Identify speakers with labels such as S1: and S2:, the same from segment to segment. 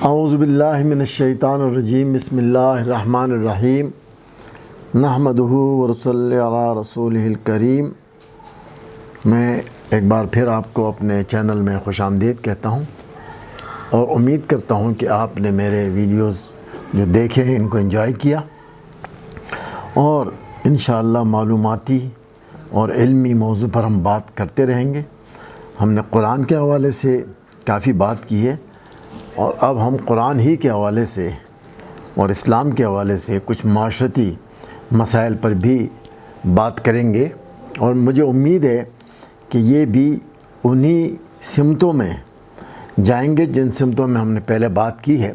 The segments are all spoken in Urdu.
S1: اعوذ باللہ من الشیطان الرجیم بسم اللہ الرحمن الرحیم نحمدہ ونصلی علی رسولہ الکریم۔ میں ایک بار پھر آپ کو اپنے چینل میں خوش آمدید کہتا ہوں اور امید کرتا ہوں کہ آپ نے میرے ویڈیوز جو دیکھے ہیں ان کو انجوائے کیا اور انشاءاللہ معلوماتی اور علمی موضوع پر ہم بات کرتے رہیں گے۔ ہم نے قرآن کے حوالے سے کافی بات کی ہے اور اب ہم قرآن ہی کے حوالے سے اور اسلام کے حوالے سے کچھ معاشرتی مسائل پر بھی بات کریں گے، اور مجھے امید ہے کہ یہ بھی انہی سمتوں میں جائیں گے جن سمتوں میں ہم نے پہلے بات کی ہے۔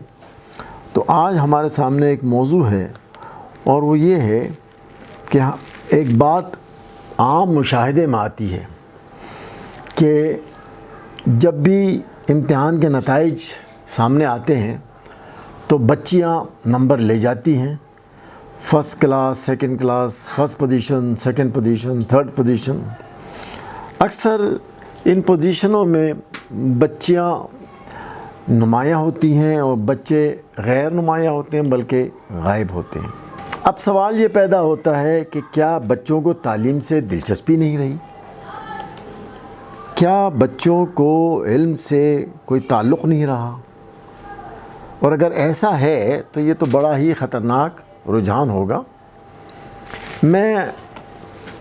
S1: تو آج ہمارے سامنے ایک موضوع ہے اور وہ یہ ہے کہ ایک بات عام مشاہدے میں آتی ہے کہ جب بھی امتحان کے نتائج سامنے آتے ہیں تو بچیاں نمبر لے جاتی ہیں، first class, second class, first position, second position, third position. اکثر ان پوزیشنوں میں بچیاں نمایاں ہوتی ہیں اور بچے غیر نمایاں ہوتے ہیں بلکہ غائب ہوتے ہیں۔ اب سوال یہ پیدا ہوتا ہے کہ کیا بچوں کو تعلیم سے دلچسپی نہیں رہی؟ کیا بچوں کو علم سے کوئی تعلق نہیں رہا؟ اور اگر ایسا ہے تو یہ تو بڑا ہی خطرناک رجحان ہوگا۔ میں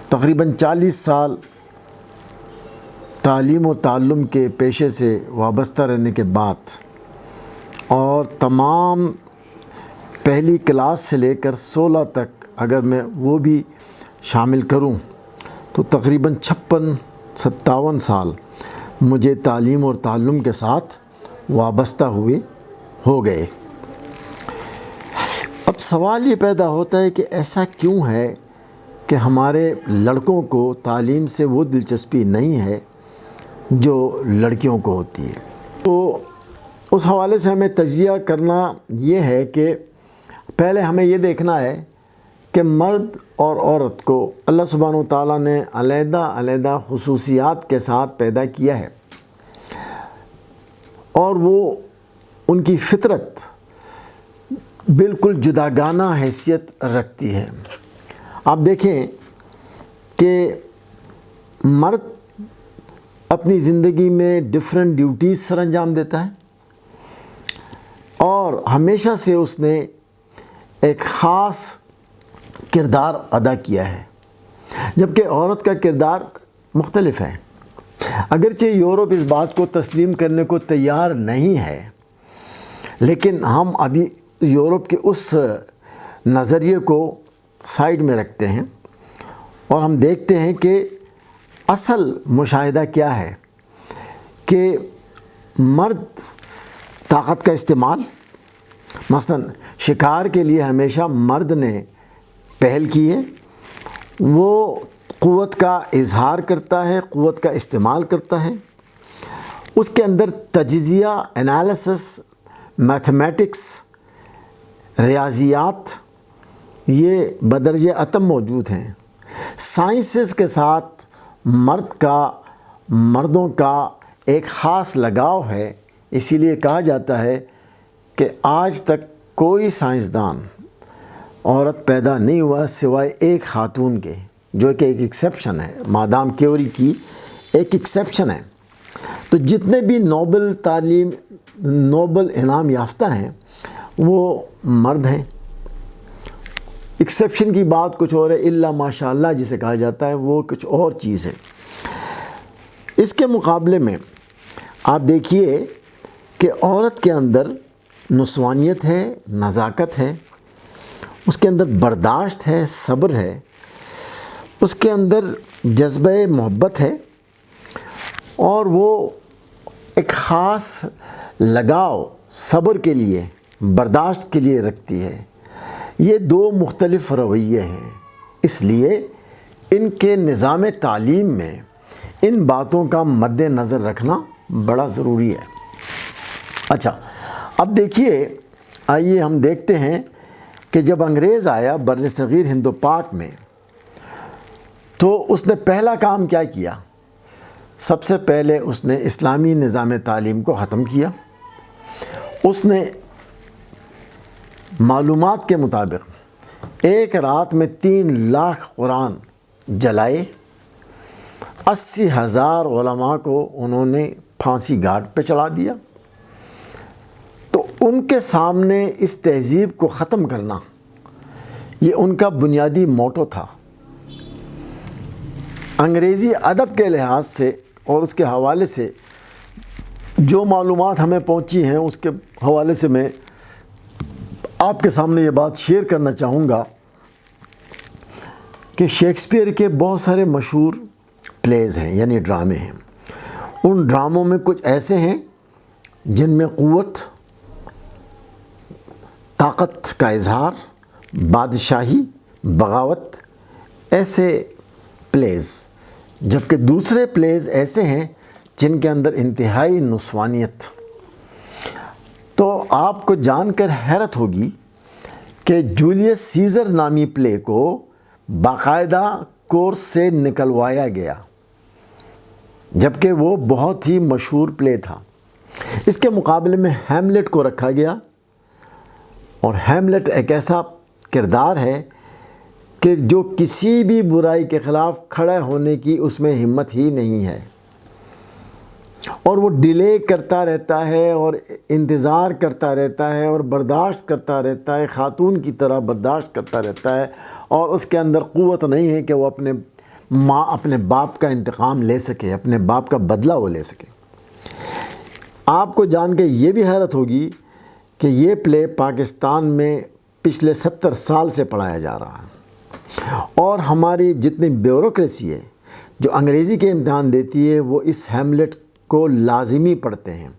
S1: تقریباً 40 سال تعلیم و تعلم کے پیشے سے وابستہ رہنے کے بعد اور تمام پہلی کلاس سے لے کر 16 تک اگر میں وہ بھی شامل کروں تو تقریباً 56-57 سال مجھے تعلیم اور تعلم کے ساتھ وابستہ ہوئے ہو گئے۔ اب سوال یہ پیدا ہوتا ہے کہ ایسا کیوں ہے کہ ہمارے لڑکوں کو تعلیم سے وہ دلچسپی نہیں ہے جو لڑکیوں کو ہوتی ہے۔ تو اس حوالے سے ہمیں تجزیہ کرنا یہ ہے کہ پہلے ہمیں یہ دیکھنا ہے کہ مرد اور عورت کو اللہ سبحانہ وتعالیٰ نے علیحدہ علیحدہ خصوصیات کے ساتھ پیدا کیا ہے اور وہ ان کی فطرت بالکل جداگانہ حیثیت رکھتی ہے۔ آپ دیکھیں کہ مرد اپنی زندگی میں ڈیفرنٹ ڈیوٹیز سر انجام دیتا ہے اور ہمیشہ سے اس نے ایک خاص کردار ادا کیا ہے، جبکہ عورت کا کردار مختلف ہے۔ اگرچہ یورپ اس بات کو تسلیم کرنے کو تیار نہیں ہے، لیکن ہم ابھی یورپ کے اس نظریے کو سائیڈ میں رکھتے ہیں اور ہم دیکھتے ہیں کہ اصل مشاہدہ کیا ہے کہ مرد طاقت کا استعمال، مثلا شکار کے لیے ہمیشہ مرد نے پہل کی ہے، وہ قوت کا اظہار کرتا ہے، قوت کا استعمال کرتا ہے، اس کے اندر تجزیہ، انالیسس، میتھمیٹکس، ریاضیات یہ بدرجہ اتم موجود ہیں۔ سائنسز کے ساتھ مردوں کا ایک خاص لگاؤ ہے، اسی لیے کہا جاتا ہے کہ آج تک کوئی سائنسدان عورت پیدا نہیں ہوا سوائے ایک خاتون کے، جو کہ ایک ایکسیپشن ہے، مادام کیوری کی ایک ایکسیپشن ہے۔ تو جتنے بھی نوبل انعام یافتہ ہیں وہ مرد ہیں۔ ایکسیپشن کی بات کچھ اور ہے، الا ماشاء اللہ جسے کہا جاتا ہے وہ کچھ اور چیز ہے۔ اس کے مقابلے میں آپ دیکھیے کہ عورت کے اندر نسوانیت ہے، نزاکت ہے، اس کے اندر برداشت ہے، صبر ہے، اس کے اندر جذبہ محبت ہے اور وہ ایک خاص لگاؤ صبر کے لیے، برداشت کے لیے رکھتی ہے۔ یہ دو مختلف رویے ہیں، اس لیے ان کے نظام تعلیم میں ان باتوں کا مد نظر رکھنا بڑا ضروری ہے۔ اچھا، اب دیکھیے، آئیے ہم دیکھتے ہیں کہ جب انگریز آیا بر صغیر ہند و پاک میں تو اس نے پہلا کام کیا کیا؟ سب سے پہلے اس نے اسلامی نظام تعلیم کو ختم کیا۔ اس نے معلومات کے مطابق ایک رات میں 3 لاکھ قرآن جلائے، 80,000 علماء کو انہوں نے پھانسی گھاٹ پہ چڑھا دیا۔ تو ان کے سامنے اس تہذیب کو ختم کرنا یہ ان کا بنیادی موٹو تھا۔ انگریزی ادب کے لحاظ سے اور اس کے حوالے سے جو معلومات ہمیں پہنچی ہیں اس کے حوالے سے میں آپ کے سامنے یہ بات شیئر کرنا چاہوں گا کہ شیکسپیئر کے بہت سارے مشہور پلیز ہیں، یعنی ڈرامے ہیں۔ ان ڈراموں میں کچھ ایسے ہیں جن میں قوت، طاقت کا اظہار، بادشاہی، بغاوت، ایسے پلیز، جبکہ دوسرے پلیز ایسے ہیں جن کے اندر انتہائی نسوانیت۔ تو آپ کو جان کر حیرت ہوگی کہ جولیس سیزر نامی پلے کو باقاعدہ کورس سے نکلوایا گیا، جبکہ وہ بہت ہی مشہور پلے تھا۔ اس کے مقابلے میں ہیملیٹ کو رکھا گیا، اور ہیملیٹ ایک ایسا کردار ہے کہ جو کسی بھی برائی کے خلاف کھڑا ہونے کی اس میں ہمت ہی نہیں ہے، اور وہ ڈیلے کرتا رہتا ہے اور انتظار کرتا رہتا ہے اور برداشت کرتا رہتا ہے، خاتون کی طرح برداشت کرتا رہتا ہے، اور اس کے اندر قوت نہیں ہے کہ وہ اپنے باپ کا انتقام لے سکے، اپنے باپ کا بدلہ وہ لے سکے۔ آپ کو جان کے یہ بھی حیرت ہوگی کہ یہ پلے پاکستان میں پچھلے 70 سال سے پڑھایا جا رہا ہے، اور ہماری جتنی بیوروکریسی ہے جو انگریزی کے امتحان دیتی ہے وہ اس ہیملیٹ کو لازمی پڑھتے ہیں۔